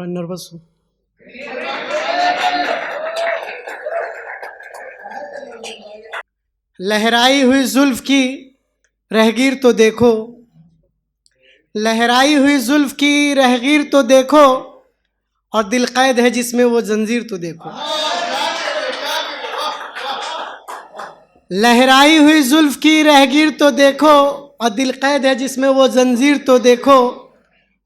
थोड़ा नर्वस हूँ। लहराई हुई जुल्फ की रहगीर तो देखो, लहराई हुई जुल्फ की रहगीर तो देखो, और दिल कैद है जिसमें वो जंजीर तो देखो। लहराई हुई जुल्फ की रहगीर तो देखो, और दिल कैद है जिसमें वो जंजीर तो देखो।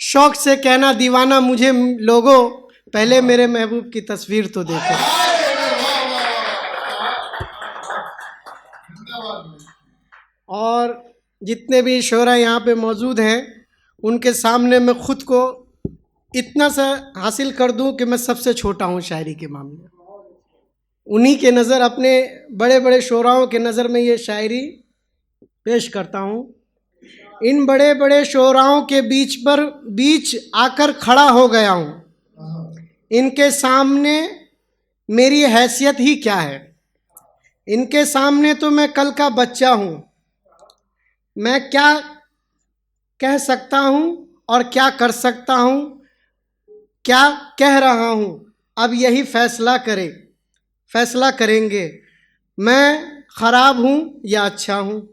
शौक से कहना दीवाना मुझे लोगो, पहले मेरे महबूब की तस्वीर तो देखो। और जितने भी शोरा यहाँ पे मौजूद हैं, उनके सामने मैं खुद को इतना सा हासिल कर दूं कि मैं सबसे छोटा हूँ शायरी के मामले में। उन्हीं के नज़र, अपने बड़े बड़े शोराओं के नज़र में ये शायरी पेश करता हूँ। इन बड़े बड़े शोराओं के बीच आकर खड़ा हो गया हूँ। इनके सामने मेरी हैसियत ही क्या है। इनके सामने तो मैं कल का बच्चा हूँ। मैं क्या कह सकता हूँ और क्या कर सकता हूँ, क्या कह रहा हूँ, अब यही फैसला करेंगे। मैं खराब हूँ या अच्छा हूँ।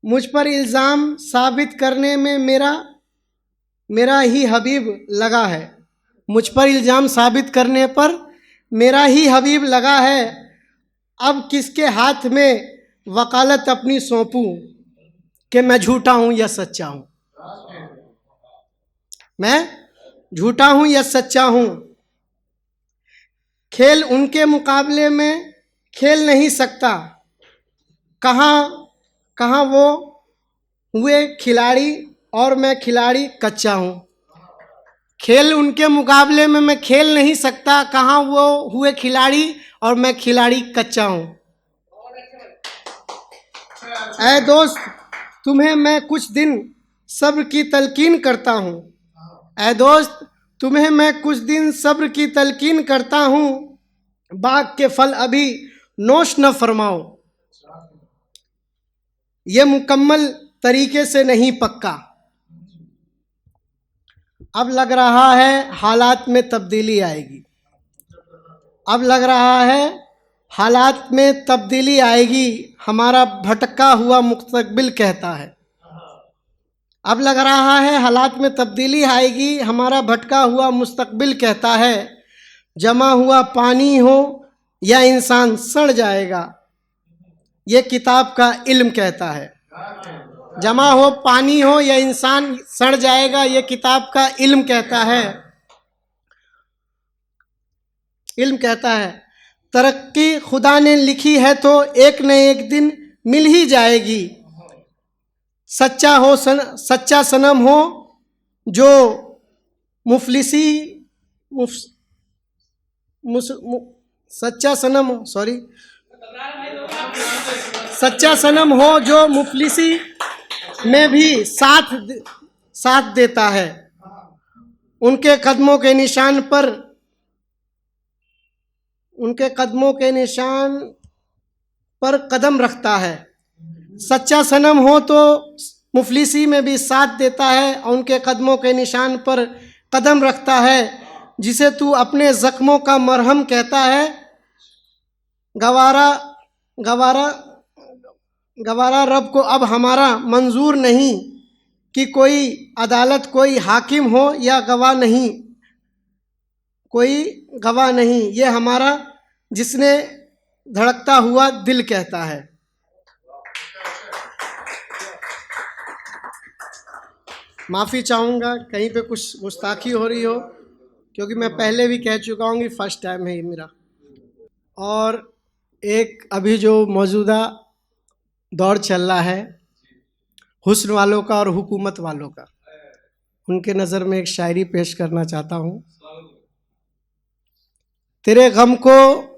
मुझ पर इल्ज़ाम साबित करने में मेरा ही हबीब लगा है। मुझ पर इल्ज़ाम साबित करने पर मेरा ही हबीब लगा है। अब किसके हाथ में वकालत अपनी सौंपूं कि मैं झूठा हूँ या सच्चा हूँ। मैं झूठा हूँ या सच्चा हूँ। खेल उनके मुकाबले में खेल नहीं सकता। कहाँ वो हुए खिलाड़ी और मैं खिलाड़ी कच्चा हूँ। खेल उनके मुकाबले में मैं खेल नहीं सकता। कहाँ वो हुए खिलाड़ी और मैं खिलाड़ी कच्चा हूँ। ऐ दोस्त तुम्हें मैं कुछ दिन सब्र की तलकीन करता हूँ। ऐ दोस्त तुम्हें मैं कुछ दिन सब्र की तलकीन करता हूँ। बाग के फल अभी नोश न फरमाओ, ये मुकम्मल तरीके से नहीं पक्का। अब लग रहा है हालात में तब्दीली आएगी। अब लग रहा है हालात में तब्दीली आएगी, हमारा भटका हुआ मुस्तकबिल कहता है। अब लग रहा है हालात में तब्दीली आएगी, हमारा भटका हुआ मुस्तकबिल कहता है। जमा हुआ पानी हो या इंसान सड़ जाएगा, ये किताब का इल्म कहता है। जमा हो पानी हो या इंसान सड़ जाएगा, ये किताब का इल्म कहता है। इल्म कहता है तरक्की खुदा ने लिखी है तो एक न एक दिन मिल ही जाएगी। सच्चा सनम हो जो मुफलिसी सच्चा सनम हो जो मुफलिसी में भी साथ देता है। उनके कदमों के निशान पर कदम रखता है। सच्चा सनम हो तो मुफलिसी में भी साथ देता है और उनके कदमों के निशान पर कदम रखता है। जिसे तू अपने जख्मों का मरहम कहता है। गवारा रब को अब हमारा मंजूर नहीं कि कोई अदालत कोई हाकिम हो या गवाह नहीं, ये हमारा जिसने धड़कता हुआ दिल कहता है। माफ़ी चाहूँगा कहीं पे कुछ गुस्ताखी हो रही हो, क्योंकि मैं पहले भी कह चुका हूँ कि फर्स्ट टाइम है ये मेरा। और एक अभी जो मौजूदा दौर चल रहा है हुस्न वालों का और हुकूमत वालों का, उनके नज़र में एक शायरी पेश करना चाहता हूँ। तेरे गम को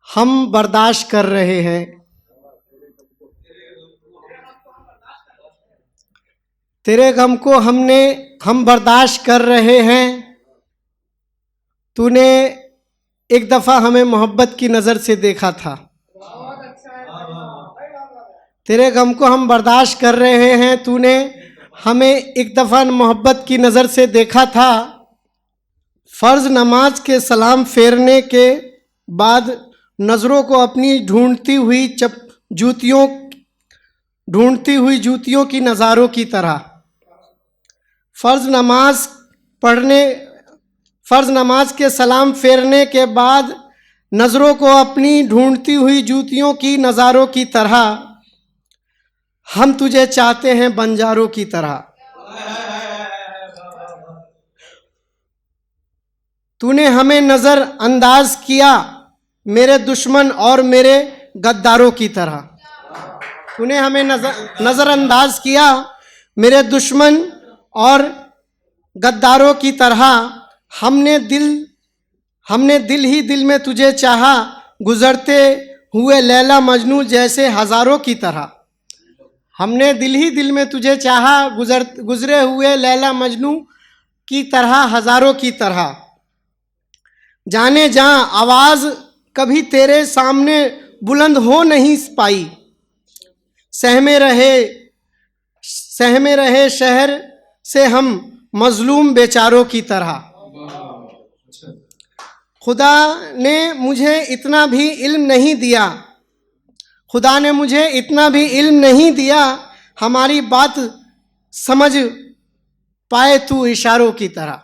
हम बर्दाश्त कर रहे हैं, तेरे गम को हम बर्दाश्त कर रहे हैं। तूने एक दफ़ा हमें मोहब्बत की नज़र से देखा था। तेरे गम को हम बर्दाश्त कर रहे हैं, तूने हमें एक दफ़ा मोहब्बत की नज़र से देखा था। फ़र्ज़ नमाज के सलाम फेरने के बाद नज़रों को अपनी ढूंढती हुई जूतियों की नज़ारों की तरह। फ़र्ज़ नमाज के सलाम फेरने के बाद नज़रों को अपनी ढूंढती हुई जूतियों की नज़ारों की तरह हम तुझे चाहते हैं बंजारों की तरह। तूने हमें नज़र अंदाज किया मेरे दुश्मन और मेरे गद्दारों की तरह। तूने हमें नज़र अंदाज किया मेरे दुश्मन और गद्दारों की तरह। हमने दिल ही दिल में तुझे चाहा, गुजरते हुए लैला मजनू जैसे हज़ारों की तरह। हमने दिल ही दिल में तुझे चाहा, गुजरे हुए लैला मजनू की तरह, हज़ारों की तरह। जाने जा आवाज़ कभी तेरे सामने बुलंद हो नहीं पाई, सहमे रहे शहर से हम मजलूम बेचारों की तरह। खुदा ने मुझे इतना भी इल्म नहीं दिया, हमारी बात समझ पाए तू इशारों की तरह।